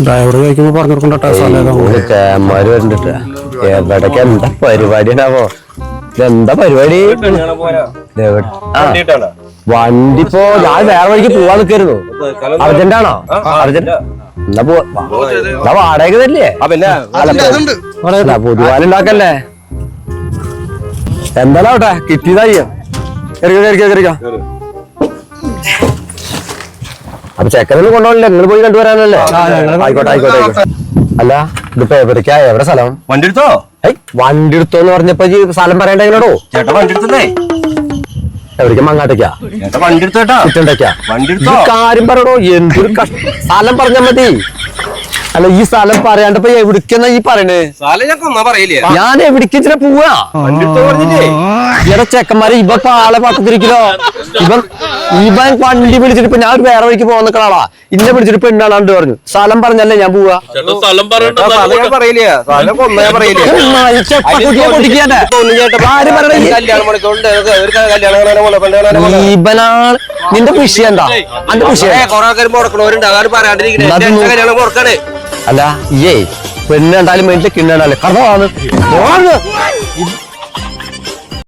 Driver ചോദിക്കുമ്പോ പറഞ്ഞു കൊടുക്കണ്ട എവിടേക്ക് എന്താ പരിപാടിയാണാവോ? ഇതെന്താ പരിപാടി? വണ്ടി ഇപ്പോ ഞാൻ വേറെ വഴിക്ക് പോവാൻ നിൽക്കായിരുന്നു. അർജന്റാണോ? അർജന്റ് എന്നാ വാടക തരില്ലേ? പൊതുവാനുണ്ടാക്കല്ലേ? എന്താണോ കേട്ടെ കിട്ടിയതായി. അപ്പൊ ചെക്കനൊന്നും കൊണ്ടുപോകില്ല, നിങ്ങൾ പോയി കണ്ടുവരാനല്ലേ? ആയിക്കോട്ടെ ആയിക്കോട്ടെ ആയിക്കോട്ടെ. അല്ല ഇതിപ്പോ എവിടേക്കാ? എവിടെ സ്ഥലം? വണ്ടി എടുത്തോ? വണ്ടി എടുത്തോന്ന് പറഞ്ഞപ്പോ സ്ഥലം പറയണ്ട എങ്ങനെയാണോ? ചേട്ടാ വണ്ടി എടുത്തേ. എവിടേക്കാ? മങ്ങാട്ടേക്കാ? വണ്ടി എടുത്തോട്ടാ. ചുറ്റണ്ടേക്കാ? വണ്ടി എടുത്തോ? കാര്യം പറയണോ? എന്തൊരു സ്ഥലം പറഞ്ഞാ മതി. അല്ല ഈ സ്ഥലം പറയാണ്ടപ്പോ എവിടേക്കെന്നാ ഈ പറയണേ? ഞാൻ എവിടേക്ക് പോവാ? ഇവിടെ ചെക്കന്മാര് ഇപ്പൊ ആളെ പക്കത്തിരിക്കലോ. ഇവൻ വണ്ടി പിടിച്ചിട്ട് ഇപ്പൊ ഞാൻ വേറെ വഴിക്ക് പോകാൻ നിൽക്കണാളാ. ഇന്നെ പിടിച്ചിട്ട് പെണ്ണാളാണ്ട് പറഞ്ഞു. സ്ഥലം പറഞ്ഞല്ലേ ഞാൻ പോവാ. ഇവനാണ് നിന്റെ വിഷയം. എന്താ അന്റെ വിഷയം? അല്ല ഏയ് പെണ്ണ് കണ്ടാലും വേണ്ടില്ല കിണ്ണാലും കടമാണ്.